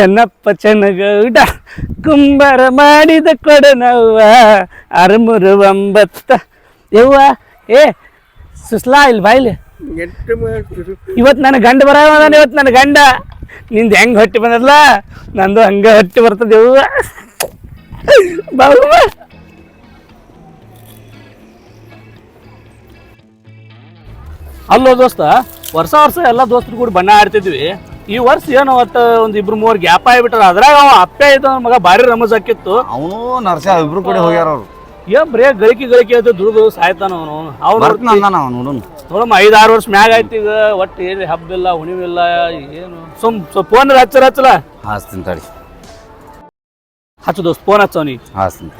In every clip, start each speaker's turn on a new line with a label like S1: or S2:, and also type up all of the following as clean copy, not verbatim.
S1: ಚೆನ್ನಪ್ಪ ಚೆನ್ನಗೌಡ ಕುಂಬಾರ ಮಾಡಿದ ಕೊಡನವ್ವ 639 ಯವ್ವ ಏ ಸುಸ್ಲಾ ಇಲ್ಲಿ ಬಾಯ್ಲಿ ಇವತ್ತು ನನ್ನ ಗಂಡ ಬರೋದಾನ ಇವತ್ತು ನನ್ನ ಗಂಡ ನಿಂದು ಹೆಂಗೆ ಹೊಟ್ಟೆ ಬಂದಲ್ಲ ನಂದು ಹಂಗೆ ಹೊಟ್ಟೆ ಬರ್ತದೆ ಯವ್ವ ಬಾಬು ಅಲ್ಲೋ ದೋಸ್ತ ವರ್ಷ ಎಲ್ಲ ದೋಸ್ತರು ಕೂಡ ಬಣ್ಣ ಆಡ್ತಿದ್ವಿ ಈ ವರ್ಷ ಏನೋ ಒಟ್ಟು ಒಂದ್ 2-3 ಗ್ಯಾಪ್ ಆಗಿಬಿಟ್ರ ಅದ್ರಾಗ ಅವ ಅಪ್ಪ ಇದ್ದ ಮಗ ಭಾರಿ ರಮಜ್ ಹಾಕಿತ್ತು
S2: ಅವನು ನರ್ಸ ಇಬ್ರು ಕೂಡ ಹೋಗ್ಯಾರ ಅವ್ರು
S1: ಏನ್ ಬರೇ ಗಳಿಕೆ ಅಂತ ದುಡ್ದು ಸಾಯ್ತಾನ ಅವನು ನೋಡಮ್ಮ 5-6 ವರ್ಷ ಮ್ಯಾಗ ಆಯ್ತು ಈಗ ಒಟ್ಟು ಏನು ಹಬ್ಬ ಇಲ್ಲ ಹುಣಿವಿಲ್ಲ ಏನು ಫೋನ್ ಹಚ್ಚಲ
S2: ಹಾಸ್ತೀನಿ ತಡಿ
S1: ಹಚ್ಚು ದೋಸ್ತ್ ಫೋನ್ ಹಚ್ಚವನಿ
S2: ಹಾಸ್ತೀನಿ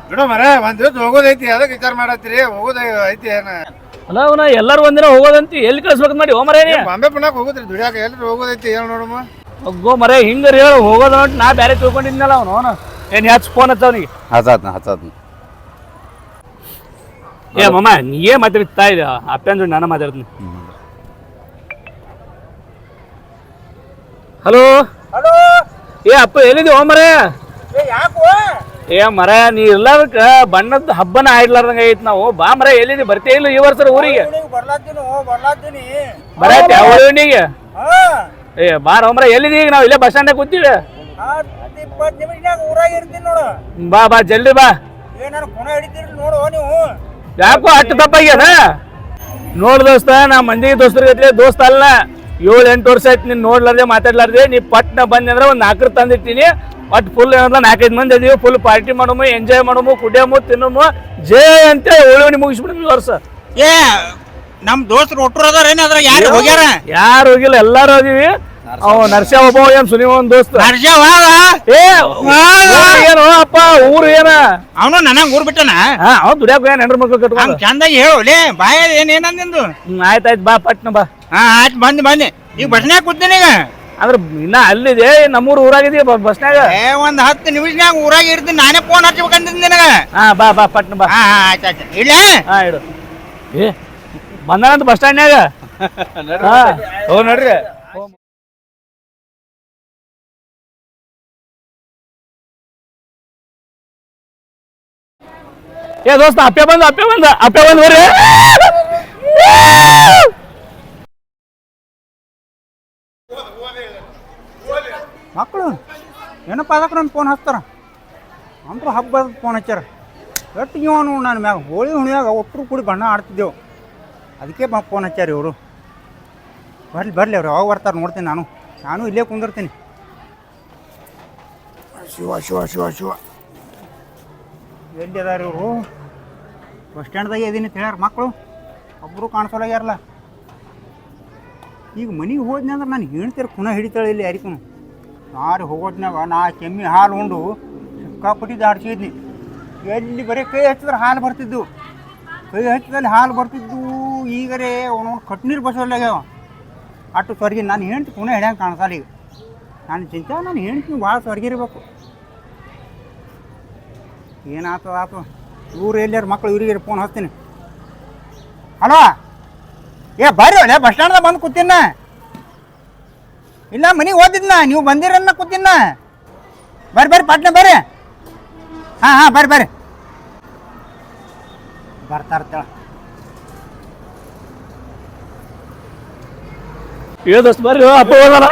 S3: ಬಿಡು ಮರ ಒಂದ್ ದಿವಸ ಹೋಗೋದೈತಿ ಅದಕ್ಕೆ ವಿಚಾರ ಮಾಡತ್ತೀರಿ ಹೋಗೋದ ಐತಿ ಏನ
S1: ಅಲ್ಲ ಅವನ ಎಲ್ಲರೂ ಒಂದಿನ ಹೋಗೋದಂತ ಎಲ್ಲಿ ಕಳ್ಸ್ಬೇಕಂತ ಮಾಡಿ ಓ ಮರೇನಿ
S3: ಬಾಂಬೆ ಪುಣಾಕ್ ಹೋಗುದ್ರಿ ದುಡಿಯಾಕ ಎಲ್ಲರೂ ಹೋಗೋದೈತಿ ಏನ್ ನೋಡಮ್ಮ
S1: ಹೋಗೋ ಮರೇ ಹಿಂಗಾರ ಹೇಳು ಹೋಗೋದ ನಾ ಬೇರೆ ತಿಳ್ಕೊಂಡಿದ್ನಲ್ಲ ಅವನು ಏನ್ ಹಚ್ಚ ಫೋನ್ ಹಚ್ಚವನಿಗೆ
S2: ಹಚ್ಚಾತ್ನ
S1: ಏ ಮಮ್ಮ ನೀ ಏನ್ ಮಾತಾಡ್ತಾ ಇದ್ದ ಅಪ್ಪ ಅಂದ್ರೆ ನಾನು ಮಾತಾಡ್ತೀನಿ ಹಲೋ
S3: ಹಲೋ
S1: ಏ ಅಪ್ಪ ಎಲ್ಲಿದ್ದಿ ಓ ಮರೇ
S3: ಯಾಕೋ
S1: ಏ ಮರ ನೀ ಇರ್ಲಾರ್ದಕ್ಕ ಬಣ್ಣದ ಹಬ್ಬನ ಆಡ್ಲಾರ್ದಂಗ ಐತಿ ನಾವು ಬಾ ಮರ ಎಲ್ಲಿದ್ದಿ ಬರ್ತೇ ಇಲ್ಲ ಈ ವರ್ಷ ಊರಿಗೆ
S3: ಬರ್ಲಾತೀನಿ
S1: ಬರತ್ತೆ ಅವಳಿಗೆ ಏ ಬಾರ ಮರ ಎಲ್ಲಿದ್ದೀ ಈಗ ನಾವು ಇಲ್ಲೇ ಬಸ್ ಸ್ಟ್ಯಾಂಡ್ ಕೂತೀವಿ
S3: 20 ನಿಮಿಷನಾಗ ಊರಾಗ ಇರ್ತೀನಿ ನೋಡು
S1: ಬಾ ಜಲ್ದಿ ಬಾ
S3: ಏನಾರು ಪುನಃ ಹಿಡಿತೀರಿ ನೋಡು ನೀವು
S1: ಯಾಕೋ ಅಷ್ಟು ತಪ್ಪಾಗ್ಯಾನ ನೋಡ್ ದೋಸ್ತ ನಾ ಮಂದಿ ದೋಸ್ತರಿಗೆ ದೋಸ್ತ ಅಲ್ಲ 7-8 ವರ್ಷ ಆಯ್ತು ನೀನ್ ನೋಡ್ಲಾರ್ದೆ ಮಾತಾಡ್ಲಾರ್ದೆ ನೀ ಪಟ್ನ ಬಂದೆ ಅಂದ್ರೆ ಒಂದ್ 4 ತಂದಿರ್ತೀನಿ ಒಟ್ಟು ಫುಲ್ ಏನಂದ್ರೆ 4-5 ಮಂದಿ ಅದೀವಿ ಫುಲ್ ಪಾರ್ಟಿ ಮಾಡಮು ಎಂಜಾಯ್ ಮಾಡಮು ಕುಡಿಯಮು ತಿನ್ನಮು ಜೇ ಅಂತ ಉಳಿವಣಿ ಮುಗಿಸ್ಬಿಡ್ತೀವಿ ವರ್ಷ
S3: ಏ ನಮ್ ದೋಸ್ತರು ಒಟ್ಟರು ಅದಾರ ಏನ ಅದ್ರ ಯಾರು ಹೋಗ್ಯಾರ
S1: ಯಾರು ಹೋಗಿಲ್ಲ ಎಲ್ಲಾರು ಅದೀವಿ ಅವ ನರ್ಸ್ಯ ಒಬ್ಬ ಏನ್ ಸುನಿ ಒಂದ್ ದೋಸ್ತ ಏ ಏನು ಅಪ್ಪ ಊರು ಏನ
S3: ಅವನು ನನಗ್ ಊರ್ ಬಿಟ್ಟನ
S1: ಅವ್ನು ದುಡಿಯಾಕ ಏನ್ ಹೆಂಡ್ರ ಮಕ್ಳು ಕಟ್ಕೊಂಡು
S3: ಚಂದಾಗಿ ಹೇಳು ಬಾಯ ಏನೇನಂದಿಂದು
S1: ಆಯ್ತಾಯ್ತು ಬಾ ಪಟ್ನ ಬಾ
S3: ಆಯ್ತು ಬಂದೆ ಈಗ ಬಸ್ನ್ಯಾಗ ಕೂತೀನಿ ಈಗ
S1: ಅಂದ್ರೆ ಇನ್ನ ಅಲ್ಲಿದೆ ನಮ್ಮೂರು ಊರಾಗಿದೀಯ ಬಸ್ನಾಗ
S3: ಒಂದ್ 10 ನಿಮಿಷನಾಗ ಊರಾಗ ಇರ್ತೀನಿ ನಾನೇ ಫೋನ್ ಹಚ್ಬೇಕಂತ ನಿನಗ
S1: ಬಾ ಪಟ್ನ ಬಾ
S3: ಆಯ್ತು ಇಲ್ಲ
S1: ಇಡು ಏ ಬಂದಾನಂತ ಬಸ್ ಸ್ಟ್ಯಾಂಡ್ನಾಗ
S3: ಹೋ ನೋಡ್ರಿ
S1: ಏ ದೋಸ್ತ ಅಪ್ಪೆ ಬಂದ ಬರ್ರಿ
S3: ಮಕ್ಕಳು ಏನಪ್ಪ ಅದಕ್ಕೆ ನನ್ನ ಫೋನ್ ಹಚ್ತಾರ ಅಂದ್ರೂ ಹಬ್ಬದ ಫೋನ್ ಹಚ್ಚಾರ ಒಟ್ಟಿಗೆ ಇವನು ನಾನು ಮ್ಯಾಗ ಹೋಳಿ ಹುಣಿಯಾಗ ಒಟ್ಟರು ಕೂಡಿ ಬಣ್ಣ ಆಡ್ತಿದ್ದೆವು ಅದಕ್ಕೆ ಫೋನ್ ಹಚ್ಚಾರ ಇವರು ಬರಲಿ ಅವ್ರು ಯಾವಾಗ ಬರ್ತಾರೆ ನೋಡ್ತೀನಿ ನಾನು ಇಲ್ಲೇ ಕುಂದಿರ್ತೀನಿ ಶಿವ ಎಲ್ಲಿ ಅದಾರ ಇವರು ಬಸ್ ಸ್ಟ್ಯಾಂಡ್ದಾಗೆ ಇದೀನಿ ಅಂತ ಹೇಳ್ಯಾರ ಮಕ್ಕಳು ಒಬ್ಬರು ಕಾಣಿಸೋಲಾಗ್ಯಾರಲ್ಲ ಈಗ ಮನೆಗೆ ಹೋದ್ನಿ ಅಂದ್ರೆ ನಾನು ಹೇಳ್ತೀರ ಪುನಃ ಹಿಡಿತಾಳೆ ಇಲ್ಲಿ ಯಾರಿಗೂ ನಾರು ಹೋಗೋದ್ನಾಗ ನಾ ಕೆಮ್ಮಿ ಹಾಲು ಉಂಡು ಸಿಕ್ಕಾಪಟ್ಟಿದ್ದು ಆಡ್ಸಿದ್ನಿ ಎಲ್ಲಿ ಬರೀ ಕೈ ಹಚ್ಚಿದ್ರೆ ಹಾಲು ಬರ್ತಿದ್ದು ಕೈ ಹಚ್ಚಿದಲ್ಲಿ ಹಾಲು ಬರ್ತಿದ್ದು ಈಗರೇ ಅವನು ಕಟ್ನೀರು ಬಸವಲ್ಲಾಗ್ಯಾವ ಅಟ್ಟು ಸ್ವರ್ಗಿ ನಾನು ಹೆಂಡ್ತಿ ಪುನಃ ಹಿಡ್ಯಾಂಗೆ ಕಾಣಿಸಲ್ಲ ಈಗ ನಾನು ಚಿಂತೆ ನಾನು ಹೆಂಡ್ತಿ ಭಾಳ ಸ್ವರ್ಗಿರ್ಬೇಕು ಏನಾಯ್ತು ಇವ್ರು ಎಲ್ಲಾರು ಮಕ್ಕಳು ಇವ್ರಿಗೆ ಫೋನ್ ಹಚ್ತೀನಿ ಹಲೋ ಏ ಬರ್ರಿ ಒಳ್ಳೆ ಬಸ್ ಸ್ಟ್ಯಾಂಡ್ದಾಗ ಬಂದು ಕೂತೀನ ಇಲ್ಲ ಮನೆಗೆ ಓದಿದ್ನ ನೀವು ಬಂದಿರನ್ನ ಕೂತಿನ ಬರ್ರಿ ಪಟ್ನೆ ಬರ್ರಿ ಹಾಂ ಬರ್ರಿ ಬರ್ತಾರ
S1: ಏ ದೋಸ್ತ ಬರ್ರಿ ಅಪ್ಪ ಹೋದಲ್ಲ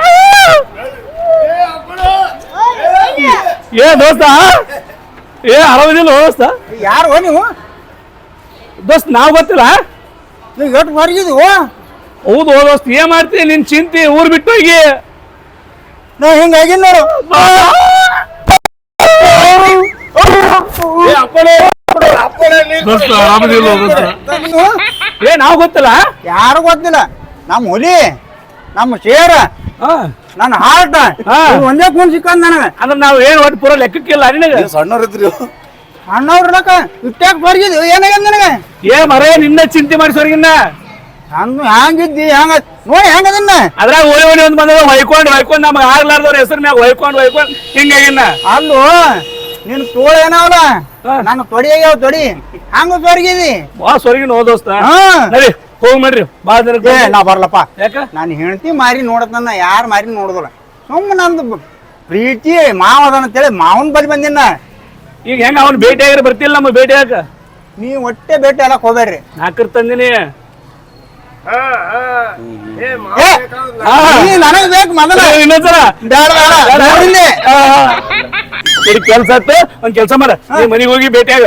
S1: ಏ ದೋಸ್ತ ಏ ಆರಾಮದಿಲ್ಲ ದೋಸ್ತ
S3: ಯಾರು ನೀವು
S1: ದೋಸ್ತ ನಾವು ಗೊತ್ತಿಲ್ಲ
S3: ನೀವು ಎಷ್ಟು ಹೊರಗಿದ್ವು
S1: ಹೌದು ದೋಸ್ತ ಏನ್ ಮಾಡ್ತೀವಿ ನಿನ್ ಚಿಂತೆ ಊರ್ ಬಿಟ್ಟು ಹೋಗಿ
S3: ನಾ ಹಿಂಗಾಗಿ ನೋಡು
S1: ದೋಸ್ತ ಆರಾಮದಿಲ್ಲ ಏ ನಾವು ಗೊತ್ತಿಲ್ಲ
S3: ಯಾರು ಗೊತ್ತಿಲ್ಲ ನಮ್ಮ ಹುಲಿ ನಮ್ಮ ಶೇರ ನನ್ನ ಹಾರ್ಟ್ ಒಂದೇ ಕೂನ್ ಸಿಕ್ಕಂದ ನನಗೆ
S1: ಅಂದ್ರೆ ನಾವು ಏನ್ ಒಟ್ಟು ಪೂರ ಲೆಕ್ಕಕ್ಕಿಲ್ಲ ನಿನಗೆ
S2: ಸಣ್ಣವ್ರಿದ್ರಿ
S3: ಅಣ್ಣವ್ರಕ್ಕ ಇಟ್ಟಾಕ್ ಬರ್ಗಿದ್ವು ಏನಾಗ್ಯದ ನನಗೆ
S1: ಏ ಮರ ನಿನ್ನ ಚಿಂತೆ ಮಾಡಿಸೋರ್ಗಿನ್ನ
S3: ಹಂಗ ಹ್ಯಾಂಗಿದ್ದಿ ಹಂಗ ನೋಡಿ ಹೆಂಗದನ್ನ
S1: ಅದ್ರಾಗ ಓಳಿ ಒಂದ್ ಬಂದ ಹೊಯ್ಕೊಂಡು ನಮ್ಗೆ ಆಗ್ಲಾರ್ದವ್ರ ಹೆಸರು ಮ್ಯಾಗ ಹೊಯ್ಕೊಂಡು ಹಿಂಗಾಗಿನ್ನ
S3: ಅಲ್ಲೂ ನಿನ್ ತೋಳ ಏನಾವಲ್ಲ ನಾನು ತೊಡಿ ಆಗ್ಯಾವ ತೊಡಿ ಹಂಗ ಸ್ವರ್ಗಿದಿ
S1: ಸ್ವರ್ಗಿನ ಹೋದೋಸ್ತ ನಡಿ ಹೋಗ್ ಮಾಡ್ರಿ ಬಾ
S3: ನಾ ಬರ್ಲಪ್ಪ
S1: ಯಾಕ
S3: ನಾನು ಹೆಂಡತಿ ಮಾರಿ ನೋಡತ್ ನನ್ನ ಯಾರು ಮಾರಿ ನೋಡುದಿಲ್ಲ ಸುಮ್ಮ ನಂದು ಪ್ರೀತಿ ಮಾವ ಅದಾನ ಅಂತೇಳಿ ಮಾವನ್ ಬಳಿ ಬಂದಿನ.
S1: ಈಗ ಹೆಂಗ ಅವ್ನು ಭೇಟಿ ಆಗಿರ ಬರ್ತಿಲ್ಲ ನಮ್ಮ ಭೇಟಿ ಆಗ
S3: ನೀ ಒಟ್ಟೆ ಭೇಟಿ ಅಲ್ಲಕ್ ಹೋಗ್ಬೇಡ್ರಿ.
S1: ನಾಲ್ಕರ್ ತಂದಿನಿ.
S3: ನನಗ್ ಬೇಕು ಮೊದಲ
S1: ಇನ್ನೊಂದ್ಸಲ ಕೆಲ್ಸ ಆಯ್ತು, ಒಂದ್ ಕೆಲ್ಸ ಮಾಡ, ನೀ ಮನಿಗ್ ಹೋಗಿ ಭೇಟಿ ಆಗ.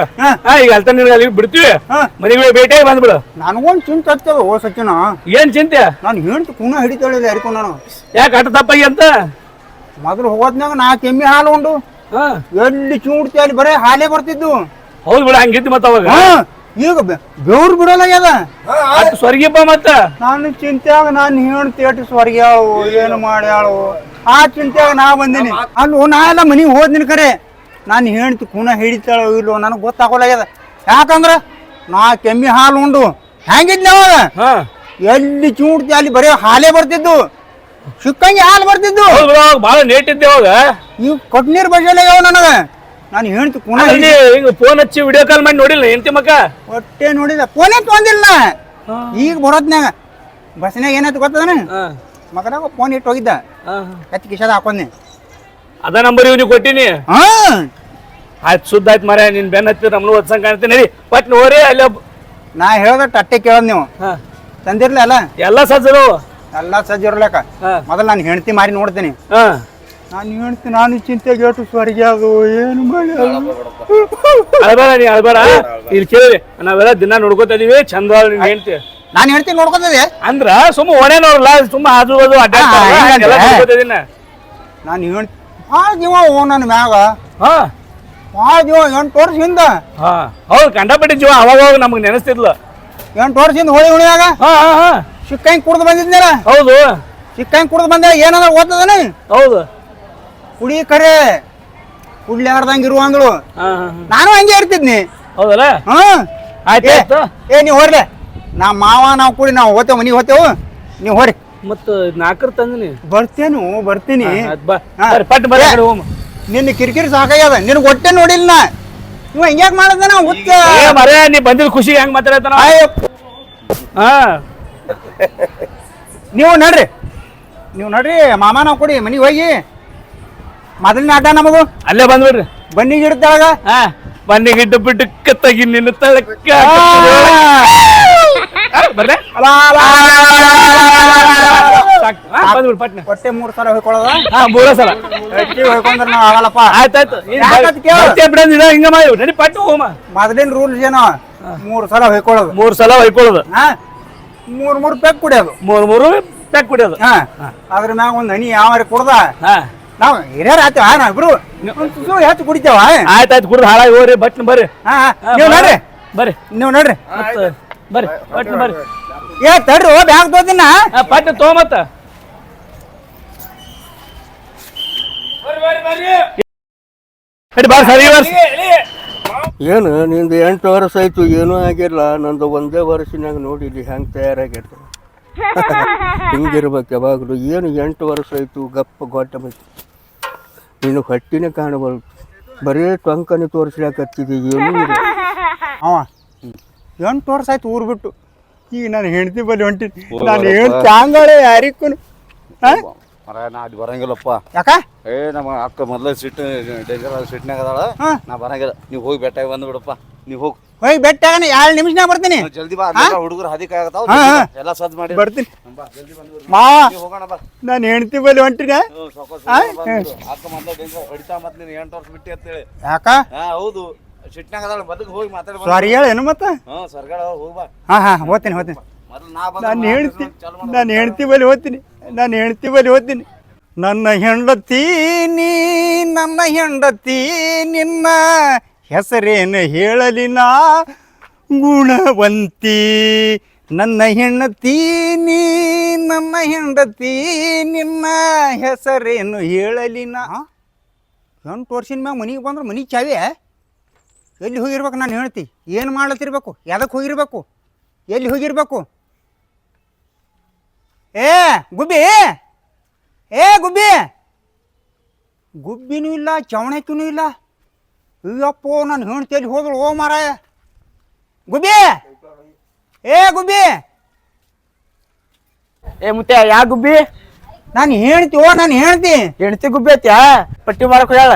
S1: ಈಗ ಅಲ್ತ ನಿನ್ಗೆ ಅಲ್ಲಿ ಬಿಡ್ತೀವಿ, ಮನಿಗ್ ಹೋಗಿ ಭೇಟಿ ಆಗಿ ಬಂದ್ಬಿಡು.
S3: ನನಗೊಂದು ಚಿಂತೆ ಆಗ್ತದ ಓ ಸಚಿನ.
S1: ಏನ್ ಚಿಂತೆ?
S3: ನಾನು ಹೇಳ್ತು ಕುಣ ಹಿಡಿತಾಳಿಲ್ಲ ಯಾರಿಗೂ ನಾನು.
S1: ಯಾಕೆ ಅಟ ತಪ್ಪಾಗಿ ಅಂತ?
S3: ಮೊದಲು ಹೋಗೋದ್ನಾಗ 4 ಎಮ್ಮೆ ಹಾಲು ಉಂಡು ಎಲ್ಲಿ ಚೂಡ್ತಿ ಅಲ್ಲಿ ಬರೇ ಹಾಲೇ ಬರ್ತಿದ್ದು.
S1: ಹೌದ್ ಬಿಡ, ಹಂಗಿತ್ತು ಮತ್ತ ಅವಾಗ.
S3: ಈಗ ಬೆವ್ರು ಬಿಡಲಾಗ್ಯದ
S1: ಸ್ವರ್ಗಿಪ್ಪ ಮತ್ತ.
S3: ನಾನು ಚಿಂತ್ಯಾಗ ನಾನು ಹೇಳ್ತಿ ಎಷ್ಟು ಸ್ವರ್ಗ್ಯಾಳು ಏನು ಮಾಡ್ಯಾಳು ಆ ಚಿಂತ್ಯಾಗ ನಾ ಬಂದೀನಿ. ಅಲ್ಲೋ ನಾ ಎಲ್ಲ ಮನಿಗೆ ಹೋದ್ನಿನ ಕರೆ ನಾನು ಹೇಳ್ತಿ ಕುಣ ಹಿಡಿತಾಳೋ ಇಲ್ಲೋ ನನಗೆ ಗೊತ್ತಾಗೋಲಾಗ್ಯದ. ಯಾಕಂದ್ರ 4 ಎಮ್ಮೆ ಹಾಲು ಉಂಡು ಹೆಂಗಿದ್ನ ಅವಾಗ ಎಲ್ಲಿ ಚೂಡ್ತಿ ಅಲ್ಲಿ ಬರೀ ಹಾಲೇ ಬರ್ತಿದ್ದು, ಸಿಕ್ಕಂಗೆ ಹಾಲು ಬರ್ತಿದ್ದು.
S1: ಬಾಳ ನೇಟ್ ಇದ್ದೆ ಅವಾಗ.
S3: ಇವ್ ಕೊಟ್ನೀರ್ ಬಜೆಲಾಗ್ಯಾವ ನನಗ. ನಾನು ಹೇಳ್ತಿ ಕುಣ
S1: ಹಿಂಗ ಫೋನ್ ಹಚ್ಚಿ ವಿಡಿಯೋ ಕಾಲ್ ಮಾಡಿ ನೋಡಿಲ್ಲ ಎಂತಿ ಮಕ್ಕ?
S3: ಒಟ್ಟೆ ನೋಡಿದ ಫೋನೇ ತೊಂದಿಲ್ಲ. ಈಗ ಬರೋದ್ನಾಗ ಬಸ್ನಾಗ ಏನಾಯ್ತು ಗೊತ್ತದನ, ಮಗನಾಗ ಫೋನ್ ಇಟ್ಟು ಹೋಗಿದ್ದ, ಕತ್ತಿ ಕಿಶದ ಹಾಕೊಂಡೆ.
S1: ಅದ ನಂಬರ್ ಇವ್ನಿಗೆ ಕೊಟ್ಟಿನಿ. ಆಯ್ತು ಸುದ್ದ ಆಯ್ತು ಮರ, ನಿನ್ ಬೆನ್ ಹತ್ತಿ ನಮ್ನು ಓದ್ಸಂಗ್ ಕಾಣ್ತೀನಿ. ನಡಿ ಪಟ್ ನೋಡ್ರಿ ಅಲ್ಲಿ.
S3: ನಾ ಹೇಳ್ದ ಟಟ್ಟೆ ಕೇಳದ್ ನೀವು ತಂದಿರ್ಲಿ ಅಲ್ಲ
S1: ಎಲ್ಲ ಸಜ್ಜರು
S3: ಎಲ್ಲ ಸಜ್ಜ ಇರ್ಲಕ್ಕ. ಮೊದಲು ನಾನು ಹೆಂಡತಿ ಮಾರಿ ನೋಡ್ತೀನಿ. ನಾನು ಹೆಂಡ್ತಿ ನಾನು ಚಿಂತೆಗೆ ಏಟು ಸ್ವರ್ಗ ಅದು ಏನು ಮಾಡಿ
S1: ಅಳ್ಬೇಡ, ನೀ ಅಳ್ಬೇಡ. ಇಲ್ಲಿ ಕೇಳಿ, ನಾವೆಲ್ಲ ದಿನ ನೋಡ್ಕೋತಾ ಇದೀವಿ, ಚಂದ ಹೇಳ್ತಿ.
S3: ನಾನು ಹೆಂಡ್ತಿ ನೋಡ್ಕೊತದೆ
S1: ಅಂದ್ರ ಸುಮ್ಮ ಒಣೆ ನೋಡ್ಲ, ಸುಮ್ಮ ಆಜು ಬಾಜು ಅಡ್ಡಾಡ್ತೀನಿ.
S3: ನಾನು ಹೆಂಡ್ತಿ ಭಾಳ ಜೀವ ಓ ನನ್ನ ಮ್ಯಾಗ. ಭಾಳ ಜೀವ 8 ವರ್ಷ ಹಿಂದ.
S1: ಹೌದು, ಕಂಡಪಟ್ಟಿ ಜೀವ. ಅವಾಗ ನಮಗ್ ನೆನಸ್ತಿದ್ಲ.
S3: 8 ವರ್ಷದಿಂದ ಹೋಳಿ ಹುಣಿಯಾಗ ಸಿಕ್ಕಂಗೆ ಕುಡ್ದು ಬಂದಿದ್ನಲ್ಲ.
S1: ಹೌದು,
S3: ಸಿಕ್ಕಂಗೆ ಕುಡ್ದು ಬಂದ ಏನಂದ್ರೆ ಓದ್ತದನ.
S1: ಹೌದು,
S3: ಕುಡಿ ಕರೆ ಕುಡ್ಲಾರ್ದಂಗ ಇರುವಂಗಳು. ನಾನು ಹಂಗೆ ಇರ್ತಿದ್ನಿ.
S1: ಹೌದಲ್ಲ? ಆಯ್ತು.
S3: ಏ ನೀವ್ ಹೋರ್ಲೆ, ನಾ ಮಾವ ನಾವು ಕೂಡಿ ನಾವು ಹೋತೇವ್ ಮನಿಗೆ ಹೋತೇವು, ನೀವು ಹೋರಿ.
S1: ಮತ್ತ 4 ತಂದಿನಿ.
S3: ಬರ್ತೀನಿ.
S1: ಪಟ್ ಬರ
S3: ನಿನ್ನ ಕಿರಿಕಿರಿ ಸಾಕಾಗ್ಯದ. ನಿನಗೆ ಹೊಟ್ಟೆ ನೋಡಿಲ್ಲ ನಾ. ನೀವು ಹೆಂಗ್ಯಾಕ್ ಮಾಡದ ನಾವು ಹುಚ್ಚ
S1: ಮರ. ನೀ ಬಂದಿದ್ ಖುಷಿ ಹೆಂಗ್ ಮಾತಾಡತಾನ.
S3: ನೀವು ನಡ್ರಿ ಮಾಮ ನಾವು ಕೊಡಿ ಮನಿಗೆ ಹೋಗಿ. ಮೊದಲಿನ ಆಟ ನಮಗೂ
S1: ಅಲ್ಲೇ ಬಂದ್ಬಿಡ್ರಿ.
S3: ಬನ್ನಿಗೆ ಇಡ್ತಾಳಗ
S1: ಬನ್ನಿಗೆ ಇಟ್ಟು ಬಿಟ್ಟು ಕತ್ತಾಗಿ ನಿನ್ನ ತಳಕ್ಕ ಬರ್ರೆ. ಪಟ್ನ
S3: ಹೊಟ್ಟೆ 3 ಸಲ ಹೊಯ್ಕೊಳ್ಳೋದ.
S1: 3 ಸಲ
S3: ಹೊಯ್ಕೊಂಡ್ರ ನಾವ್ ಆಗಲ್ಲಪ್ಪ.
S1: ಆಯ್ತಾಯ್ತು, ಹಿಂಗ ಮಾಡಿ ನಡಿ ಪಟ್ಟು ಹೋಮ.
S3: ಮೊದಲಿನ ರೂಲ್ಸ್ ಏನೋ 3 ಸಲ ಹೊಯ್ಕೊಳ್ಳೋದು.
S1: 3 ಸಲ ಹೊಯ್ಕೊಳ್ಳೋದು.
S3: 3 ಪೆಗ್ ಕುಡಿಯೋದು.
S1: 3 ಪೆಗ್ ಕುಡಿಯೋದು.
S3: ಅದ್ರ ಮ್ಯಾಗ ಒಂದ್ ಹನಿ ಯಾವ ಕುಡ್ದ ನಾವ್ ಹಿರಿಯರ್ ಆತೇವ ನಾವಿಬ್ರು ಹೆಚ್ಚು ಕುಡಿತೇವ.
S1: ಆಯ್ತಾಯ್ತು, ಕುಡ್ದು ಹಾಳಾಗಿ ಹೋಗ್ರಿ. ಬಟ್ನ ಬರ್ರಿ.
S3: ನೀವು ನಡ್ರಿ,
S1: ನೀವು ನಡ್ರಿ. ಬರ್ರಿ ಪಟ್ನ ಬರ್ರಿ.
S3: ಏ ತಡ್ರಿ ಬ್ಯಾಗ್ ತೋದಿನ
S1: ಪಟ್ನ ತೋಮತ್ತ.
S4: ಏನು ನಿಂದು 8 ವರ್ಷ ಆಯ್ತು, ಏನೂ ಆಗಿಲ್ಲ. ನಂದು 1 ವರ್ಷನಾಗ ನೋಡಿಲಿ ಹೆಂಗೆ ತಯಾರಾಗಿರ್ತದೆ. ಹಿಂಗಿರ್ಬೇಕು ಯಾವಾಗಲೂ. ಏನು 8 ವರ್ಷ ಆಯ್ತು, ಗಪ್ಪ ಗೊಟ್ಟ ಮೈತಿ. ನೀನು ಹೊಟ್ಟಿನೇ ಕಾಣಬಾರ್ದು, ಬರೀ ಟೊಂಕನೆ ತೋರಿಸ್ಲಾಕತ್ತಿದ್ದಿ. ಏನು
S3: ಅವ 8 ವರ್ಷ ಆಯ್ತು ಊರು ಬಿಟ್ಟು. ಈಗ ನಾನು ಹೆಂಡತಿ ಬಲ್ಲಿ ಹೊಂಟಿನಿ. ನಾನು ಹೆಂಡ್ತಿ ಹಂಗಾಳೆ ಯಾರಿಗೂ
S2: ಮರ ನಾ ಅಲ್ಲಿ ಬರಂಗಿಲ್ಲಪ್ಪ.
S3: ಯಾಕ?
S2: ನಮ್ಮ ಅಕ್ಕ ಮೊದಲೇ ಡೇಂಜರ್ ಸಿಟ್ನಾಗ ಅದಾಳ. ನಾ ಬರಂಗಿಲ್ಲ, ನೀವು ಹೋಗಿ ಬೆಟ್ಟಾಗಿ ಬಂದು ಬಿಡಪ್ಪ. ನೀವು
S3: ಹೋಗಿ ಬೆಟ್ಟಾಗ 2 ನಿಮಿಷನಾಗ ಬರ್ತೀನಿ.
S2: ಜಲ್ದಿ ಬಾ, ಹುಡುಗರು ಹದಿಕ ಆಗತ್ತಾವ. ಎಲ್ಲ ಸದ್ ಮಾಡಿ
S3: ಬರ್ತೀನಿ.
S2: ಮಾವ ಹೋಗೋಣ ಬಾ.
S3: ನಾನು ಹೆಂಡತಿ ಬಲ್ಲಿ ಹೊಂಟಿನ.
S2: ಅಕ್ಕ ಮೊದಲೇ ಡೇಂಜರ್ ಹೊಡಿತಾ ಮತ್ ನೀನು 8 ವರ್ಷ ಬಿಟ್ಟಿ ಅಂತೇಳಿ.
S3: ಯಾಕ?
S2: ಹೌದು, ಸಿಟ್ನಾಗ ಅದಾಳ. ಬದಕ್ ಹೋಗಿ ಮಾತಾಡ
S3: ಸಾರಿ ಹೇಳೇನು ಮತ್ತ?
S2: ಸರ್ಗಳ ಹೋಗಿ ಬಾ.
S3: ಹೋಗ್ತೀನಿ. ನಾನು ಹೆಂಡತಿ ಬಲ್ಲಿ ಹೋಗ್ತೀನಿ. ನನ್ನ ಹೆಂಡತಿ ನಿನ್ನ ಹೆಸರೇನು ಹೇಳಲಿ ನಾ ಗುಣವಂತಿ. ನನ್ನ ಹೆಂಡತಿ ನಿನ್ನ ಹೆಸರೇನು ಹೇಳಲಿ ನಾ. 8 ವರ್ಷದ ಮ್ಯಾಗ ಮನಿಗೆ ಬಂದ್ರೆ ಮನಿ ಚಾವಿ ಎಲ್ಲಿ ಹೋಗಿರ್ಬೇಕು? ನಾನು ಹೇಳ್ತಿ ಏನು ಮಾಡ್ಲತ್ತಿರ್ಬೇಕು? ಯಾದಕ್ಕೆ ಹೋಗಿರ್ಬೇಕು? ಎಲ್ಲಿ ಹೋಗಿರ್ಬೇಕು? ಗುಬ್ಬಿನೂ ಇಲ್ಲ, ಚವಣಕಿನೂ ಇಲ್ಲ. ಅಯ್ಯಪ್ಪೋ, ನಾನು ಹೆಣ್ತಿಯಲ್ಲಿ ಹೋದಳು. ಓ ಮಾರಾಯ ಗುಬ್ಬಿ, ಗುಬ್ಬಿ.
S1: ಮುತ್ತೆ ಯಾ ಗುಬ್ಬಿ?
S3: ನಾನು ಹೇಳ್ತಿ ಓ ನಾನು ಹೇಳ್ತಿ
S1: ಹೆಣ್ತಿ ಗುಬ್ಬಿ ಐತ್ಯಾ ಪಟ್ಟಿ ಮಾಡಕ್ ಹೇಳ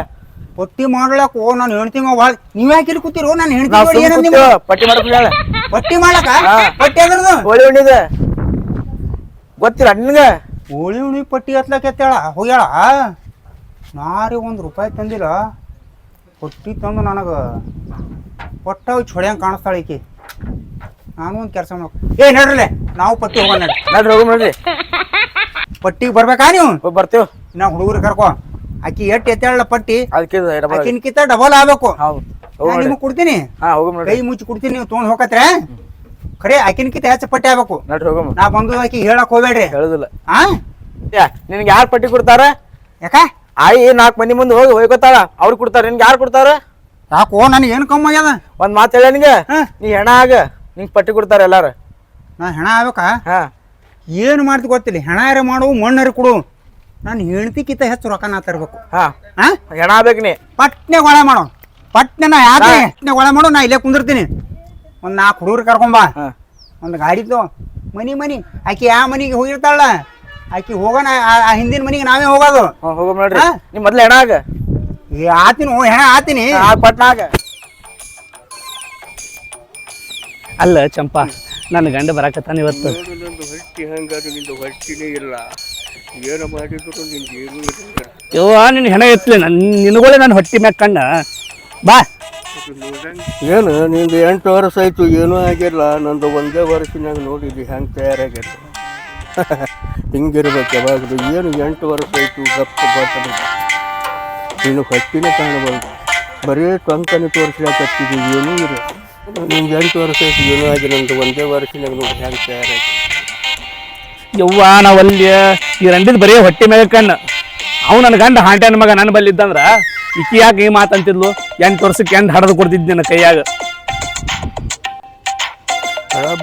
S3: ಪಟ್ಟಿ ಮಾಡ್ಲಕ್ ಓ ನಾನು ಹೇಳ್ತೀನಿ ಭಾಳ ನೀವ್ ಯಾಕೆ ಕೂತಿರೋ ನಾನು
S1: ನಾವ್
S3: ಹೇಳ್ತೀನಿ
S1: ಸುಮ್
S3: ಏನಂದ್
S1: ಕೂತೀವಿ, ಪಟ್ಟಿ ಮಾಡಕ್ ಹೇಳ
S3: ಪಟ್ಟಿ ಮಾಡಕ
S1: ಹಾ.
S3: ಪಟ್ಟಿ ಅದ್ರದ್ದು
S1: ಹೋಳಿ ಹುಣ್ಣಿದ ಗೊತ್ತಿಲ್ಲ ನಿನ್ಗ
S3: ಹೋಳಿ ಹುಣ್ಣಿ ಪಟ್ಟಿ ಹತ್ಲಕ್ಕೆ ಎತ್ತಾಳ ಹೋಗ್ಯಾಳ ನಾರಿ ₹1 ತಂದಿಲ್ಲ ಪಟ್ಟಿ ತಂದು ನನಗ ಪಟ್ಟ ಚೊಡ್ಯಂಗ್ ಕಾಣಿಸ್ತಾಳ ಈಕಿ ನಾನು ಒಂದು ಕೆಲಸ ಮಾಡ ಏ ನಡ್ರಲೆ ನಾವು ಪಟ್ಟಿ ಹೋಗೋಣ ನಡ್ರಿ
S1: ನಡ್ರಿ ಹೋಗು ನೋಡ್ರಿ
S3: ಪಟ್ಟಿಗೆ ಬರ್ಬೇಕಾ ನೀವು
S1: ಹೋಗಿ ಬರ್ತೇವ್
S3: ಇನ್ನ ಹುಡುಗರು ಕರ್ಕೊ ಆಕಿ ಎಟ್ಟು ಎತ್ತಾಳ ಪಟ್ಟಿ
S1: ಅದಕ್ಕೆ
S3: ಆಕಿನ್ಕಿಂತ ಡಬಲ್ ಆಗ್ಬೇಕು
S1: ಹೌದು
S3: ನಾನು ನಿಮಗೆ ಕೊಡ್ತೀನಿ
S1: ಹಾ ಹೋಗಮ್
S3: ಕೈ
S1: ನೋಡ್ರಿ
S3: ಮುಚ್ಚಿ ಕೊಡ್ತೀನಿ ನೀವು ತೊಗೊಂಡ್ ಹೋಗತ್ರೆ ಖರೆ ಆಕಿನ್ಕಿಂತ ಹೆಚ್ಚು ಪಟ್ಟಿ ಆಗ್ಬೇಕು
S1: ನಡ್ರಿ ಹೋಗಮ್
S3: ನಾ ಬಂದು ಆಕಿ ಹೇಳಕ್ ಹೋಗ್ಬೇಡ್ರಿ
S1: ಹೇಳುದಿಲ್ಲ
S3: ಹಾ
S1: ನಿನ್ಗೆ ಯಾರು ಪಟ್ಟಿ ಕೊಡ್ತಾರ
S3: ಯಾಕ
S1: ಆಯಿ 4 ಮಂದಿ ಮುಂದೆ ಹೋಗಿ ಹೋಯ್ಕೋತಾಳ ಅವ್ರು ಕೊಡ್ತಾರ ನಿನ್ಗೆ ಯಾರು ಕೊಡ್ತಾರ
S3: ಯಾಕೋ ನನಗೆ ಏನು ಕಮ್ಮಿ ಆಗ್ಯದ
S1: ಒಂದ್ ಮಾತು ಹೇಳ ನಿಂಗೆ
S3: ಹಾ.
S1: ನೀ ಹೆಣ ಆಗ ನಿಂಗೆ ಪಟ್ಟಿ ಕೊಡ್ತಾರ ಎಲ್ಲಾರು
S3: ನಾ ಹೆಣ ಆಗ್ಬೇಕಾ
S1: ಹಾ
S3: ಏನು ಮಾಡ್ತಿ ಗೊತ್ತಿಲ್ಲ ಹೆಣ ಯಾರ ಮಾಡು ಮಣ್ಣರಿ ಕೊಡು ನಾನು ಹೆಣ್ತಿಕ್ಕಿಂತ ಹೆಚ್ಚು ರೊಕ್ಕ ನಾ ತರ್ಬೇಕು
S1: ಹಾ
S3: ಹಾ
S1: ಹೆಣ ಆಗ್ಬೇಕು ನೀ
S3: ಪಟ್ನೆ ಗೊಳೆ ಮಾಡು ಪಟ್ನೆ ನಾ ಯಾಕೆ ಪಟ್ನೆ ಗೊಳೆ ಮಾಡು ನಾ ಇಲ್ಲೇ ಕುಂದಿರ್ತೀನಿ ಒಂದು 4 ಹುಡುಗರು ಕರ್ಕೊಂಬಾ
S1: ಹಾ
S3: ಒಂದು ಗಾಡಿದು ಮನಿ ಆಕಿ ಯಾವ ಮನಿಗೆ ಹೋಗಿರ್ತಾಳ ಆಕಿ ಹೋಗೋಣ ಆ ಹಿಂದಿನ ಮನಿಗೆ ನಾವೇ ಹೋಗೋದು
S1: ಹೋಗಮ್ ನೋಡ್ರಿ
S3: ಹಾ?
S1: ನೀ ಮೊದ್ಲು ಹೆಣ ಆಗ
S3: ಏ ಆತೀನಿ ಓ ಹೆಣ ಆತೀನಿ
S1: ಪಟ್ನ ಆಗ ಅಲ್ಲ ಚಂಪಾ ನನ್ನ ಗಂಡ ಬರಾಕತ್ತಾನ ಇವತ್ತು
S4: ನಂದು ಹೊಟ್ಟಿ ಹಂಗಾದ್ರೆ ನಿಂದು ಹೊಟ್ಟಿನೇ ಇಲ್ಲ ಏನು ಮಾಡಿದ್ರು ನಿಂದು ಏನೂ ಇಲ್ಲ
S1: ಯವ್ವ ನಿನ್ನ ಹೆಣ ಎತ್ತಲಿ ನಿನಗಳೇ ನನ್ನ ಹೊಟ್ಟಿ ಮ್ಯಾಗ ಕಣ್ಣ ಬಾ
S4: ಏನು ನಿಂದು 8 ವರ್ಷ ಆಯ್ತು ಏನೂ ಆಗಿಲ್ಲ ನಂದು ಒಂದೇ ವರ್ಷನಾಗ ನೋಡಿದ್ವಿ ಹೆಂಗೆ ತಯಾರಾಗ್ಯದ ಹಿಂಗಿರ್ಬೇಕು ಯಾವಾಗಲೂ ಏನು 8 ವರ್ಷ ಆಯ್ತು ಗಪ್ಪ ಗೊತ್ತಬೇಕು ನೀನು ಹೊಟ್ಟಿನೇ ಕಾಣಬಾರ್ದು ಬರೀ ಟೊಂಕನೆ ತೋರಿಸ್ಲಾಕತ್ತಿದ್ವಿ ಏನೂ ಇಲ್ಲ ನಿಮ್ಗೆ 8 ವರ್ಷ ಆಯ್ತು ಏನೂ ಆಗಿಲ್ಲ ನಂದು ಒಂದೇ ವರ್ಷನಾಗ ನೋಡಿ ಹೆಂಗೆ ತಯಾರಾಗಿ
S1: ಯವ್ವ ನಾವಲ್ಲಿ ಈ ರಂಡಿದ್ ಬರೀ ಹೊಟ್ಟಿ ಮ್ಯಾಗ ಕಣ್ಣ ಅವ್ ನನ್ನ ಗಂಡ ಹಾಂಟ್ಯಾನ ಮಗ ನನ್ನ ಬಲ್ಲಿ ಇದ್ದಂದ್ರ ಈಕಿ ಯಾಕೆ ಈ ಮಾತಂತಿದ್ಲು 8 ವರ್ಷಕ್ಕೆ ಎಂಡ್ ಹಡದು ಕೊಡ್ತಿದ್ದೆ ನನ್ನ ಕೈಯಾಗ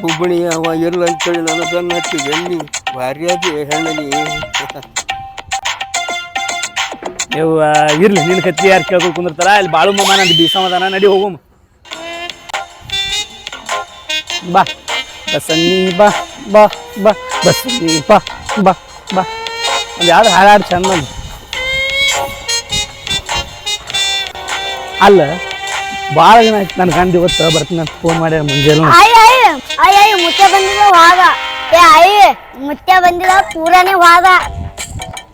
S4: ಬುಬ್ಬಣಿ ಅವ ಇಲ್ಲ ಅಂತೇಳಿ ನಾನು ಬೆನ್ನ ಹಚ್ಚಿದೆ ಎಲ್ಲಿ ಭಾರಿ ಅದೇ ಹೆಣ್ಣನಿ
S1: ಯವ್ವ ಇರ್ಲಿ ನಿನ್ನ ಕತ್ತಿ ಯಾರು ಕೇಳ್ಕೊಂಡು ಕುಂದಿರ್ತಾರ ಇಲ್ಲಿ ಬಾಳು ಮಮ್ಮ ನಂದು ಬೀಸಮದಾನ ನಡಿ ಹೋಗುಮ್ ಬಾ ಬಸನ್ನಿ ಬಾ ಬಾ ಬಾ ಬಸನ್ನಿ ಬಾ ಬಾ ಬಾ ಒಂದು ಯಾವ್ದು ಹಾಡಾಡು ಚಂದ ಒಂದು ಅಲ್ಲ ಭಾಳ ದಿನ ಆಯ್ತು ನನ್ನ ಗಂಡ ಇವತ್ತು ಬರ್ತೀನಿ ಅಂತ ಫೋನ್ ಮಾಡ್ಯಾರ ಮುಂಜಾನೆ
S5: ಅಯ್ಯ ಮುತ್ತೆ ಬಂದಿದ ವಾದ ಏ ಅಯ್ಯ ಮುತ್ತೆ ಬಂದಿದ ಪೂರಾನೇ ವಾದ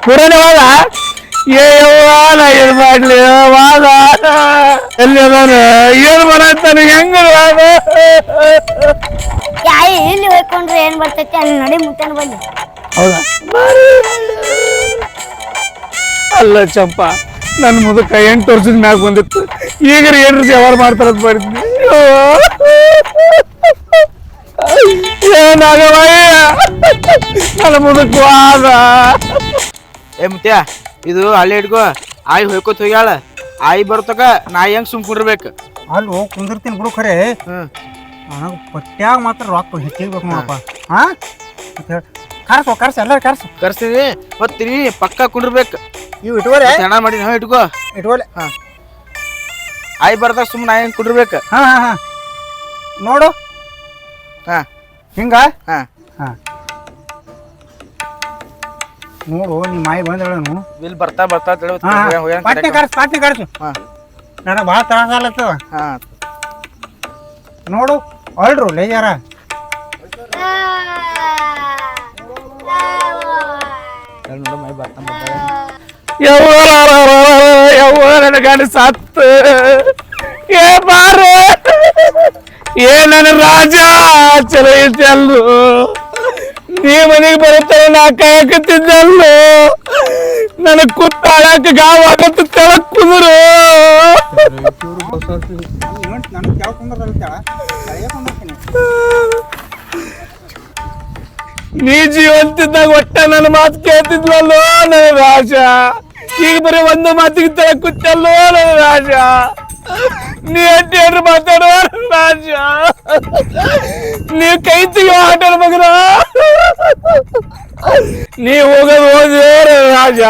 S1: ಪುರಾನೆ ವಾದ ಏ ಯವ್ವ ನಾ ಏನ್ ಮಾಡ್ಲಿ ವಾದ ಎಲ್ಲಿ ಅದಾನ ಏನ್ ಮಾಡತ್ತಾನ ಹೆಂಗ ವಾದ
S5: ಏ ಅಯ್ಯ ಇಲ್ಲಿ ಹೋಯ್ಕೊಂಡ್ರೆ ಏನ್ ಬರ್ತೈತಿ ಅಲ್ಲಿ ನಡಿ ಮುತ್ತೆನ ಬಂದಿ
S1: ಹೌದಾ ಅಲ್ಲ ಚಂಪಾ ನನ್ನ ಮುದಕ 8 ವರ್ಷದ ಮ್ಯಾಗ ಬಂದಿತ್ತು ಈಗ ಏನ್ರ ವ್ಯವಹಾರ ಮಾಡ್ತಾರಂತ ಮಾಡಿದ್ನಿ ಏನಾಗವಯ್ಯ ನನ್ನ ಮುದಕ ವಾದ ಏ ಮುತ್ಯ ಇದು ಹಳ್ಳಿ ಹಿಡ್ಕೋ ಆಯಿ ಹೋಯ್ಕೋತ ಹೋಗ್ಯಾಳ ಆಯಿ ಬರ್ತಕ ನಾ ಹೆಂಗ್ ಸುಮ್ಕೊಂಡಿರ್ಬೇಕು
S3: ಅಲ್ಲೋ ಕುಂದಿರ್ತೀನಿ ಬಿಡು ಖರೆ ನನಗೆ ಪಟ್ಟ್ಯಾಗ ಮಾತ್ರ ರೊಕ್ಕ ಹೆಚ್ಚಿಗೆ ಬೇಕು ನೋಡಪ್ಪ ಹಾ ಕರ್ಸು ಎಲ್ಲರೂ ಕರ್ಸು
S1: ಕರ್ಸ್ತೀನಿ ಹೊತ್ತೀನಿ ಪಕ್ಕ ಕುಂಡಿರ್ಬೇಕು
S3: ಇವು ಇಟ್ಕೋರೆ
S1: ಹೆಣ ಮಾಡಿ ಹಾ ಇಟ್ಕೋ
S3: ಇಟ್ಕೋಲೆ
S1: ಹಾ ಆಯಿ ಬರ್ದಾಗ ಸುಮ್ಮನೆ ನಾ ಹೆಂಗ್ ಕುಂಡಿರ್ಬೇಕು
S3: ಹಾ ಹಾ ಹಾ ನೋಡು
S1: ಹಾ
S3: ಹಿಂಗ
S1: ಹಾ
S3: ಹಾ ನೋಡು ನಿಮ್ಮ ಮಾಯಿ ಬಂದಳನು
S1: ಇಲ್ಲಿ ಬರ್ತಾ ಬರ್ತಾ
S3: ಪಾಟ್ನೆ ಕರ್ಸು
S1: ಹಾ
S3: ನನಗೆ ಭಾಳ ತ್ರಾಸ ಆಗ್ಲತ್ತದ
S1: ಹಾ
S3: ನೋಡು ಹೊಳ್ರು ಲೇಜಾರ
S1: ಯವ್ವ ನನ್ನ ಗಂಡ ಸತ್ತ ಏ ಬಾರ ಏ ನನ್ನ ರಾಜ ಚಲೋ ಐತಿ ಅಲ್ಲು ನೀ ಮನೆಗೆ ಬರುತ್ತಾರೆ ನಾ ಕಾಯಕತ್ತಿದ್ದಲ್ಲು ನನಗೆ ಕುತ್ತಾಳಕ ಗಾವ ಆಗತ್ತ ತೆಳಕ್ ಕುದುರು
S3: ನನಗೆ ಕೇಳ್ಕೊಂಡ್ಬರ್ತಾಳ
S1: ನೀ ಜೀವಂತಿದ್ದಾಗ ಒಟ್ಟ ನನ್ನ ಮಾತು ಕೇಳ್ತಿದ್ವಲ್ಲೋ ನನ್ನ ರಾಜ ಈಗ ಬರೀ ಒಂದು ಮಾತಿಗೆ ತರ ಕೂತಲ್ಲೋ ನನ್ನ ರಾಜ ನೀ ಅಡ್ಡಿ ಮಾತಾಡೋ ರಾಜ ನೀ ಕೈ ತೆಗಿಯೋ ಆಟದ ಮಗನ ನೀ ಹೋಗೋದು ಹೋದ್ಯೋ ನನ್ನ ರಾಜ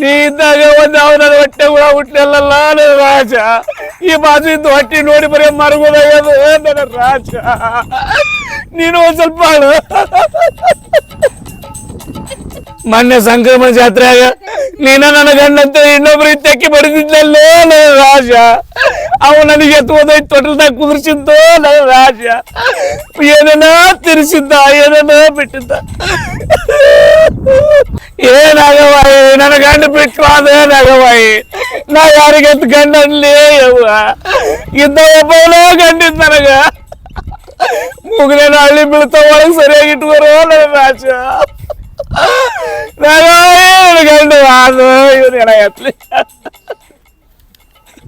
S1: ನೀ ಇದ್ದಾಗ ಒಂದು ಅವನ ಹೊಟ್ಟೆ ಕೂಡ ಹುಟ್ಟಲ್ಲ ನನ್ನ ರಾಜ ಈ ಬಾಜು ಇದ್ದು ಹೊಟ್ಟೆ ನೋಡಿ ಬರೀ ಮರಗೋದಾಗದು ನನ್ನ ರಾಜ ನೀನು ಒಂದ್ ಸ್ವಲ್ಪ ಮೊನ್ನೆ ಸಂಕ್ರಮಣ ಜಾತ್ರೆಯಾಗ ನೀನ ನನ್ನ ಗಂಡಂತ ಇನ್ನೊಬ್ರು ಇತ್ತಕ್ಕಿ ಬಡಿದಿದ್ದಲ್ಲೋ ನನ್ನ ರಾಜ. ಅವ ನನಗೆ ಎತ್ತುವುದೈದು ತೊಟಲ್ದಾಗ ಕುದುರ್ಸಿದ್ದು ನನ್ನ ರಾಜ. ಏನೇನೋ ತಿರ್ಸಿದ್ದ, ಏನೇನೋ ಬಿಟ್ಟಿದ್ದ. ಏನಾಗವಾಯಿ ನನ್ನ ಗಂಡ ಬಿಟ್ಟು ಅದೇನಾಗವಾಯಿ. ನಾ ಯಾರಿಗೆ ಎತ್ತು ಗಂಡ ಅನ್ಲಿ ಯವ್ವ. ಇದ್ದ ಒಬ್ಬವನೋ ಗಂಡಿದ್ ನನಗ. ಮುಗಿಲೇನ ಹಳ್ಳಿ ಬೀಳ್ತಾವ ಒಳಗೆ ಸರಿಯಾಗಿ ಇಟ್ಕೋರೋ ನನ್ನ ರಾಜ. ಗಂಡು ಅದು ಇವನು ಗಣ ಎತ್ತಲಿ.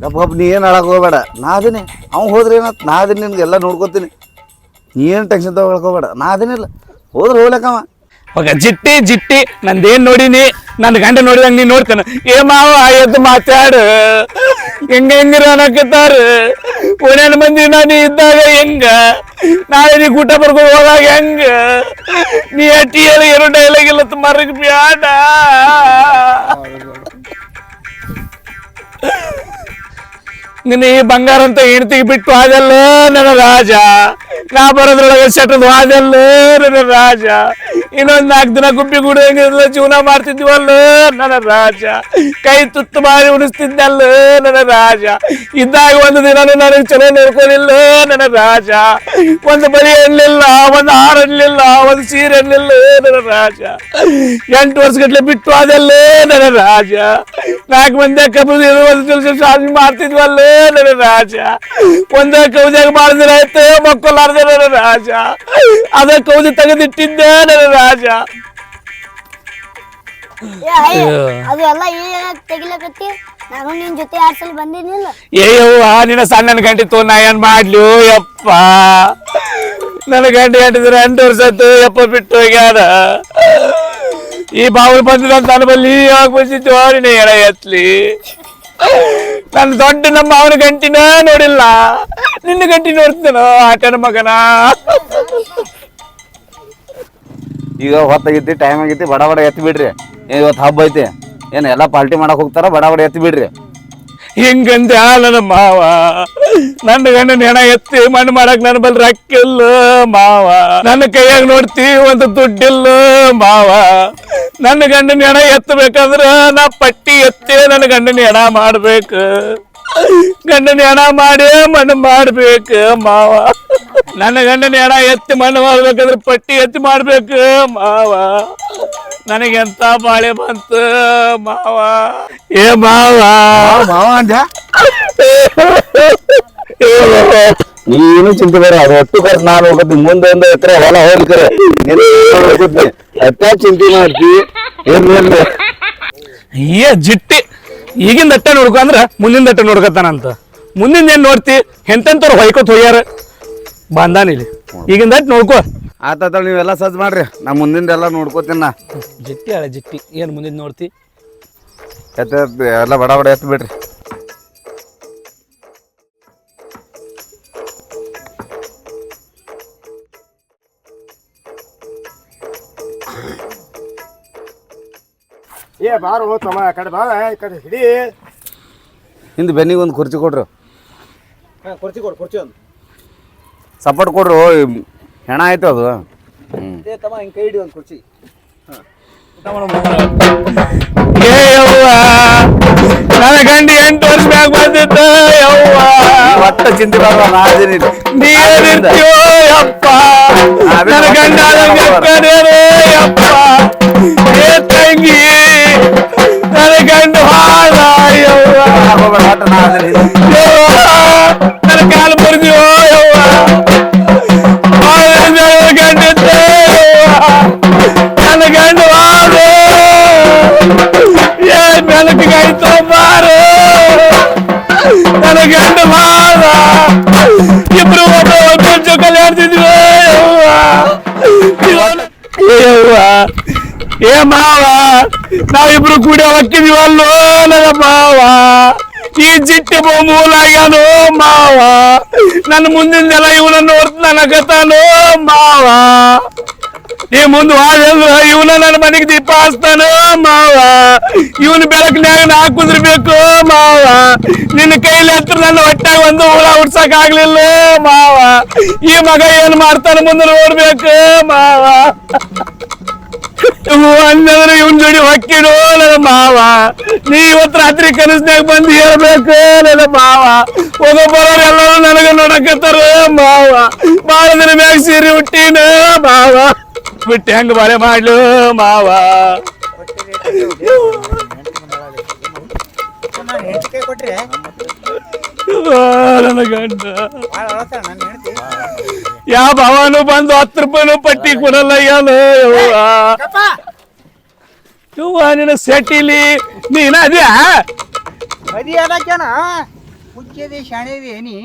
S2: ಗಪ್ಪ ನೀ ಏನು ಹೇಳಕ್ ಹೋಗ್ಬೇಡ. ನಾ ಅದೀನಿ. ಅವ್ನು ಹೋದ್ರೆ ಏನತ್ ನಾ ಅದೀನಿ, ನಿನ್ಗೆಲ್ಲ ನೋಡ್ಕೋತೀನಿ. ನೀ ಏನು ಟೆನ್ಷನ್ ತಗೊಳಕ್ ಹೋಗ್ಬೇಡ. ನಾ ಅದೀನಿಲ್ಲ, ಹೋದ್ರೆ ಹೋಗ್ಲಕ್ಕವ.
S1: ಮಗ ಜಿಟ್ಟಿ ಜಿಟ್ಟಿ ನಂದೇನ್ ನೋಡಿನಿ, ನನ್ನ ಗಂಡ ನೋಡಿದಂಗ ನೀನ್ ನೋಡ್ತಾನ. ಏ ಮಾವ ಎದ್ದು ಮಾತಾಡು, ಹೆಂಗಿರ ಅನ್ನಕತ್ತಾರ. ಓಣ್ಯಾನ ಮಂದಿ ನಾನು ಇದ್ದಾಗ ಹೆಂಗ, ನಾಳೆ ನೀ ಊಟ ಬರ್ಕೊಂಡು ಹೋದಾಗ ಹೆಂಗ, ನೀ ಅಟ್ಟಿ ಹೇಳಿ ಏನೋ ಡೈಲಾಗ್ ಇಲ್ಲ ಮರಗ್ ಬ್ಯಾಡ. ನೀನು ಈ ಬಂಗಾರ ಅಂತ ಹೆಣ್ತಿಗೆ ಬಿಟ್ಟು ಅದಲ್ಲ ನನ್ನ ರಾಜ. ನಾ ಬರೋದ್ರೊಳಗೆ ಸೆಟದ್ ಅದಲ್ಲ ನನ್ನ ರಾಜ. ಇನ್ನೊಂದ್ 4 ದಿನ ಗುಬ್ಬಿ ಗುಡಿಯಂಗಿಲ್ಲ ಜೀವನ ಮಾಡ್ತಿದ್ವಲ್ಲ ನನ್ನ ರಾಜ. ಕೈ ತುತ್ತು ಮಾಡಿ ಉಣಿಸ್ತಿದ್ದಲ್ಲ ನನ್ನ ರಾಜ. ಇದ್ದಾಗ ಒಂದು ದಿನ ನನಗೆ ಚಲೋ ನೋಡ್ಕೊಲಿಲ್ಲ ನನ್ನ ರಾಜ. ಒಂದು ಬಳಿ ಅನ್ಲಿಲ್ಲ, ಒಂದು ಹಾರ ಅನ್ಲಿಲ್ಲ, ಒಂದು ಸೀರೆ ಅನ್ಲಿಲ್ಲ ನನ್ನ ರಾಜ. 8 ವರ್ಷಗಟ್ಲೆ ಬಿಟ್ಟು ಅದಲ್ಲ ನನ್ನ ರಾಜ. 4 ಮಂದಿ ಕಬ್ಬು ಒಂದು ಶಾದಿ ಮಾಡ್ತಿದ್ವಲ್ಲ ನನ್ನ ರಾಜ. ಒಂದ ಕೌದ್ಯಾಗ ಮಾಡಿದ್ರೆ ಆಯ್ತು ಮಕ್ಕಳಾರ್ದೆ ನನ್ನ ರಾಜ. ಅದ ಕೌದಿ ತೆಗೆದಿಟ್ಟಿದ್ದೆ ನನ್ನ ರಾಜ.
S5: ಅದು ಎಲ್ಲ ಏನಾಗ ತೆಗಿಲಕತ್ತಿ. ನಾನು ನಿನ್ ಜೊತೆ 2 ಸಲ ಬಂದಿನಿಲ್ಲ.
S1: ಏಯವ್ವ ನಿನ್ನ ಸಣ್ಣ ಗಂಟೆ ತೋ ನಾ ಏನ್ ಮಾಡ್ಲು ಯಪ್ಪ. ನನ್ನ ಗಂಟೆ ಗಂಟಿದ್ರೆ 8 ವರ್ಷ ಆಯ್ತು ಯಪ್ಪ ಬಿಟ್ಟು ಹೋಗ್ಯಾರ. ಈ ಬಾವುಲ್ ಬಂದಿರ ನನ್ನ ಬಲ್ಲಿ ಯಾವಾಗ ಬಂದಿದ್ದು ನೀನು ಎಡ ಎತ್ಲಿ. ನನ್ನ ದೊಡ್ಡ ನಮ್ಮ ಅವನ ಗಂಟಿನ ನೋಡಿಲ್ಲ, ನಿನ್ನ ಗಂಟಿ ನೋಡ್ತೀನೋ ಆಟನ ಮಗನ.
S2: ಈಗ ಹೊತ್ತಾಗೈತಿ, ಟೈಮ್ ಆಗೈತಿ, ಬಡ ಬಡ ಎತ್ತಿ ಬಿಡ್ರಿ. ಇವತ್ತು ಹಬ್ಬ ಐತಿ, ಏನು ಎಲ್ಲ ಪಾರ್ಟಿ ಮಾಡಕ್ ಹೋಗ್ತಾರ, ಬಡ ಬಡ ಎತ್ತಿ ಬಿಡ್ರಿ.
S1: ಹಿಂಗಂದ ನನ್ನ ಮಾವ. ನನ್ನ ಗಂಡನ ಹೆಣ ಎತ್ತಿ ಮಣ್ಣು ಮಾಡಕ್ ನನ್ನ ಬಲ್ ರಕ್ಕಿಲ್ಲ ಮಾವ. ನನ್ನ ಕೈಯಾಗ ನೋಡ್ತಿ ಒಂದು ದುಡ್ಡಿಲ್ಲ ಮಾವ. ನನ್ನ ಗಂಡನ ಹೆಣ ಎತ್ತಬೇಕಂದ್ರ ನಾ ಪಟ್ಟಿ ಎತ್ತಿ ನನ್ನ ಗಂಡನ ಹೆಣ ಮಾಡ್ಬೇಕು. ಗಂಡನ ಹೆಣ ಮಾಡಿ ಮಣ್ಣು ಮಾಡ್ಬೇಕು ಮಾವ. ನನ್ನ ಗಂಡನ ಹೆಣ ಎತ್ತಿ ಮಣ್ಣು ಮಾಡ್ಬೇಕಂದ್ರೆ ಪಟ್ಟಿ ಎತ್ತಿ ಮಾಡ್ಬೇಕು ಮಾವ. ನನಗೆಂತ ಬಾಳೆ ಬಂತು ಮಾವ. ಏ ಮಾವ
S2: ಮಾವ ಅಂದ ನೀನು ಚಿಂತೆ ಬೇಡ. ಅದು ಒಟ್ಟು ಖರ್ಚು ನಾನು ಹೋಗ್ತೀನಿ. ಮುಂದೆ ಒಂದು ಎಕರೆ ಹೊಲ ಹೋಗ್ತಾರೆ, ಅಟ್ಟ ಚಿಂತೆ ಮಾಡ್ತಿ.
S1: ಏ ಜಿಟ್ಟಿ ಈಗಿಂದ ಅಟ್ಟ ನೋಡ್ಕೊ ಅಂದ್ರ ಮುಂದಿನ ಅಟ್ಟ ನೋಡ್ಕತ್ತಾನಂತ. ಮುಂದಿನ ಏನ್ ನೋಡ್ತಿ, ಎಂತೆಂತವ್ರು ಹೊಯ್ಕೋತ್ ಹೋಗ್ಯಾರ ಬಂದಾನಿಲ್ಲಿ. ಈಗಿಂದ ಅಟ್ ನೋಡ್ಕೋ.
S2: ಆತ ನೀವೆಲ್ಲ ಸಜ್ಜು ಮಾಡ್ರಿ, ನಾ ಮುಂದಿಂದೆಲ್ಲ ನೋಡ್ಕೋತೀನಿ. ನಾ
S1: ಜಿಟ್ಟಿ ಹಳೆ ಜಿಟ್ಟಿ ಏನ್ ಮುಂದಿನ ನೋಡ್ತಿ.
S2: ಎಲ್ಲ ಬಡ ಬಡ ಎತ್ತು ಬಿಡ್ರಿ.
S3: ಏ ಬಾರು ಹೋತಮ್ಮ, ಆ ಕಡೆ ಬಾ, ಈ ಕಡೆ ಹಿಡಿ.
S2: ಹಿಂದೆ ಬೆನ್ನಿಗೆ ಒಂದು ಕುರ್ಚಿ ಕೊಡ್ರಿ.
S3: ಕುರ್ಚಿ ಕೊಡು, ಕುರ್ಚಿ ಒಂದು
S2: ಸಪೋರ್ಟ್ ಕೊಡ್ರು. ಹೆಣ ಆಯ್ತು ಅದು.
S3: ತಮ್ಮ ಹಿಂಗೆ ಕೈ ಹಿಡಿ ಒಂದು ಕುರ್ಚಿ.
S1: ಏ ಯವ್ವ ನನ್ನ ಗಂಡಿ 8 ವರ್ಷ ಮ್ಯಾಗ ಬಂದಿದ್ದ ಯವ್ವ.
S2: ಒಟ್ಟ ಚಿಂತೆ ಬರಲ್ಲ, ನಾ ಅದೀನಿ.
S1: ನೀ ಏನಿರ್ತೀವೋ ಯಪ್ಪ. ನನ್ನ ಗಂಡ ಯಪ್ಪ. ಏ ತಂಗಿ ನನ್ನ ಗಂಡು ಹಾಳ ಯವ್ವ. ನನ್ನ ಕಾಲು ಬರ್ದಿವೋ ಯವ್ವ. ಗಂಡಿದ್ದ ನನ್ನ ಗಂಡು ಹಾಳು. ಏ ಮೆಲುಕಾಯ್ತು ಬಾರು ನನ್ನ ಗಂಡು ಹಾಳ. ಇಬ್ರು ಒಬ್ಬ ಜೋಕಲ್ಲಿ ಆಡ್ತಿದ್ವಿ ಯವ್ವ. ಏ ಮಾವ ನಾವಿಬ್ರು ಕೂಡ ಹೊಕ್ಕಿದೀವಲ್ಲೋ ನನ್ನ ಮಾವ. ಈ ಜಿಟ್ಟಿ ಮೂಲಾಗ್ಯಾನೋ ಮಾವ. ನನ್ನ ಮುಂದಿಂದೆಲ್ಲ ಇವನ ನೋಡ್ತ ನನಗತಾನೋ ಮಾವ. ಈ ಮುಂದೆ ಹೋದ್ರ ಇವನ ನನ್ನ ಮನೆಗೆ ದೀಪ ಹಚ್ತಾನೋ ಮಾವ. ಇವನ ಬೆಳಕಿನ್ಯಾಗ ನಾ ಕುದ್ರಬೇಕು ಮಾವ. ನಿನ್ನ ಕೈಲಿ ಹತ್ರ ನನ್ನ ಹೊಟ್ಟಾಗ ಒಂದು ಹುಳ ಉಡ್ಸಕ್ ಆಗ್ಲಿಲ್ಲ ಮಾವ. ಈ ಮಗ ಏನ್ ಮಾಡ್ತಾನ ಮುಂದೆ ನೋಡ್ಬೇಕು ಮಾವ. ಅಂದ್ರೆ ಇವನ್ ಜೋಡಿ ಹೊಕ್ಕಿಡು ನನ್ನ ಮಾವ. ನೀ ಇವತ್ತು ರಾತ್ರಿ ಕನಸ್ನಾಗ ಬಂದು ಹೇಳ್ಬೇಕು ನನ್ನ ಮಾವ. ಹೋಗೋಬರೋರು ಎಲ್ಲರೂ ನನಗ ನೋಡಕತ್ತಾರ ಮಾವ. ಬಾಳ ದಿನ ಮ್ಯಾಗ ಸೀರೆ ಹುಟ್ಟಿನ ಮಾವ. ಬಿಟ್ಟು ಹೆಂಗ ಬಾಳೆ ಮಾಡ್ಲು ಮಾವ.
S3: ನಾನು ಹೆಂಡತಿ ಕೈ ಕೊಟ್ರೆ
S1: ನನ್ನ ಗಂಡ
S3: ಭಾಳ ಅಳತಾಳ ನನ್ನ ಹೆಂಡತಿ.
S1: ಯಾವ ಭಾವನು ಬಂದು 10 ರೂಪಾಯಿನೂ ಪಟ್ಟಿ ಕೊಡಲ್ಲ ಏನು ಯವ್ವ ನಿನ್ನ ಸೆಟ್ಟಿಲಿ ನೀನ ಅದ್ಯಾ
S3: ಮದಿ ಅದಕ್ಕೇನ ಹುಚ್ಚದಿ ಶಾಣೆದಿ ನೀ